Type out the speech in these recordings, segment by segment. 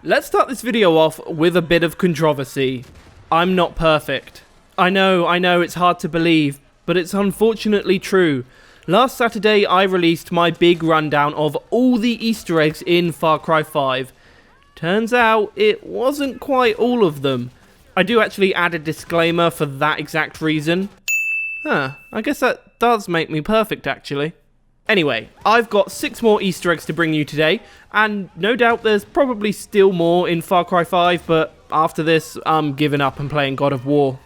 Let's start this video off with a bit of controversy. I'm not perfect. I know it's hard to believe, but it's unfortunately true. Last Saturday I released my big rundown of all the Easter eggs in Far Cry 5. Turns out it wasn't quite all of them. I do actually add a disclaimer for that exact reason. I guess that does make me perfect actually. Anyway, I've got 6 more Easter eggs to bring you today, and no doubt there's probably still more in Far Cry 5, but after this, I'm giving up and playing God of War.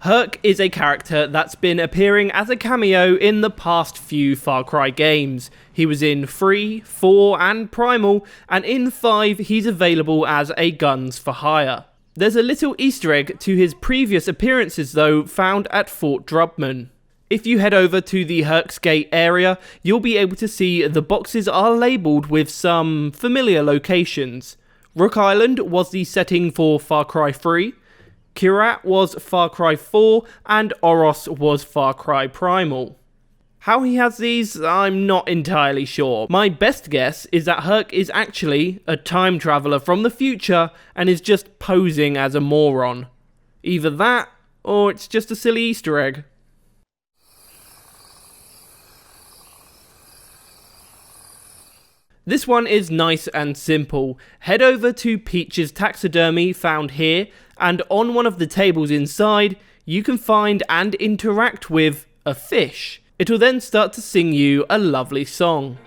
Hurk is a character that's been appearing as a cameo in the past few Far Cry games. He was in 3, 4 and Primal, and in 5 he's available as a guns for hire. There's a little Easter egg to his previous appearances though, found at Fort Drubman. If you head over to the Hurk's Gate area, you'll be able to see the boxes are labelled with some familiar locations. Rook Island was the setting for Far Cry 3, Kyrat was Far Cry 4, and Oros was Far Cry Primal. How he has these, I'm not entirely sure. My best guess is that Hurk is actually a time traveller from the future and is just posing as a moron. Either that, or it's just a silly Easter egg. This one is nice and simple. Head over to Peach's taxidermy found here, and on one of the tables inside, you can find and interact with a fish. It'll then start to sing you a lovely song.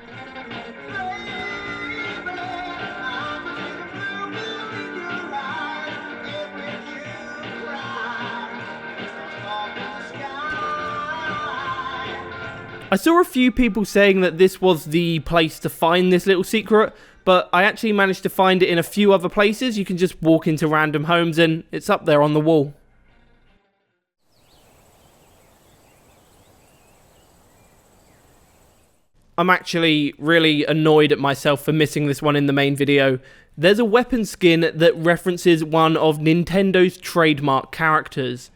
I saw a few people saying that this was the place to find this little secret, but I actually managed to find it in a few other places. You can just walk into random homes and it's up there on the wall. I'm actually really annoyed at myself for missing this one in the main video. There's a weapon skin that references one of Nintendo's trademark characters.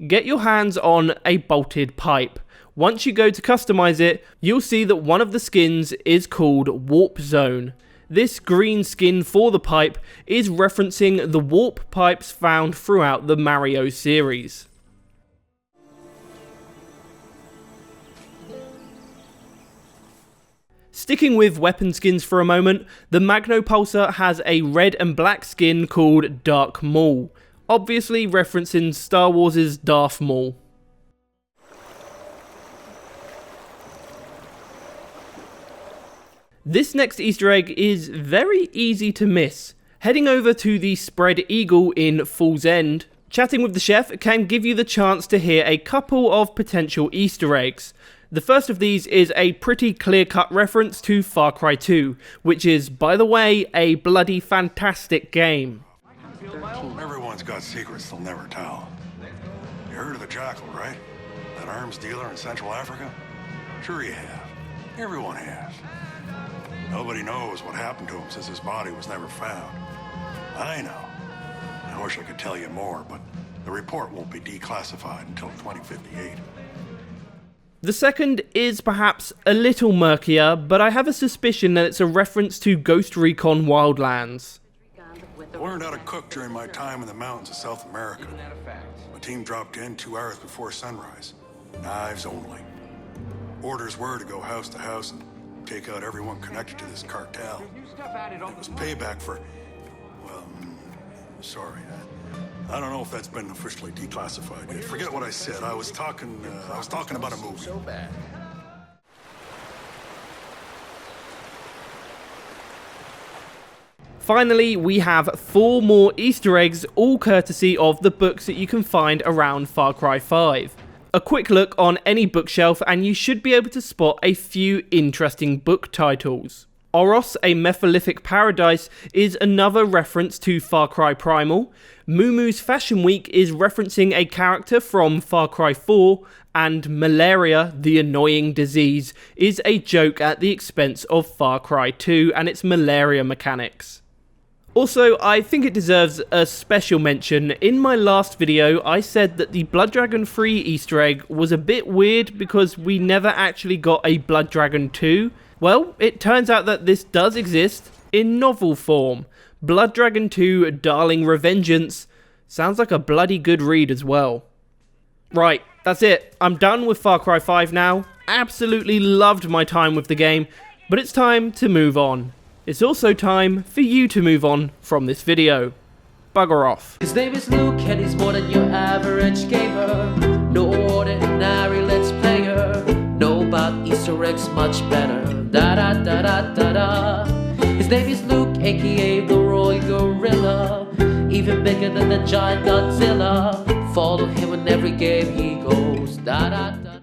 Get your hands on a bolted pipe. Once you go to customize it, you'll see that one of the skins is called Warp Zone. This green skin for the pipe is referencing the warp pipes found throughout the Mario series. Sticking with weapon skins for a moment, the Magnopulsar has a red and black skin called Dark Maul, obviously referencing Star Wars' Darth Maul. This next Easter egg is very easy to miss. Heading over to the Spread Eagle in Fall's End, chatting with the chef can give you the chance to hear a couple of potential Easter eggs. The first of these is a pretty clear-cut reference to Far Cry 2, which is, by the way, a bloody fantastic game. Everyone's got secrets they'll never tell. You heard of the Jackal, right? That arms dealer in Central Africa? Sure you have. Everyone has. Nobody knows what happened to him since his body was never found. I know. I wish I could tell you more, but the report won't be declassified until 2058. The second is perhaps a little murkier, but I have a suspicion that it's a reference to Ghost Recon Wildlands. I learned how to cook during my time in the mountains of South America. My team dropped in 2 hours before sunrise. Knives only. Orders were to go house to house and take out everyone connected to this cartel. It was payback for... well, sorry. I don't know if that's been officially declassified yet. Forget what I said. I was talking about a movie. So bad. Finally, we have 4 more Easter eggs, all courtesy of the books that you can find around Far Cry 5. A quick look on any bookshelf and you should be able to spot a few interesting book titles. Oros, a Methylific Paradise, is another reference to Far Cry Primal. Moomoo's Fashion Week is referencing a character from Far Cry 4, and Malaria, the Annoying Disease, is a joke at the expense of Far Cry 2 and its malaria mechanics. Also, I think it deserves a special mention. In my last video, I said that the Blood Dragon 3 Easter egg was a bit weird because we never actually got a Blood Dragon 2. Well, it turns out that this does exist in novel form. Blood Dragon 2 Darling Revengeance. Sounds like a bloody good read as well. Right, that's it. I'm done with Far Cry 5 now. Absolutely loved my time with the game, but it's time to move on. It's also time for you to move on from this video. Bugger off. His name is Luke and he's more than your average gamer. No ordinary let's player. Know about Easter eggs much better. Da da da da da da. His name is Luke, aka TheRoyalGorilla. Even bigger than the giant Godzilla. Follow him in every game he goes. Da da.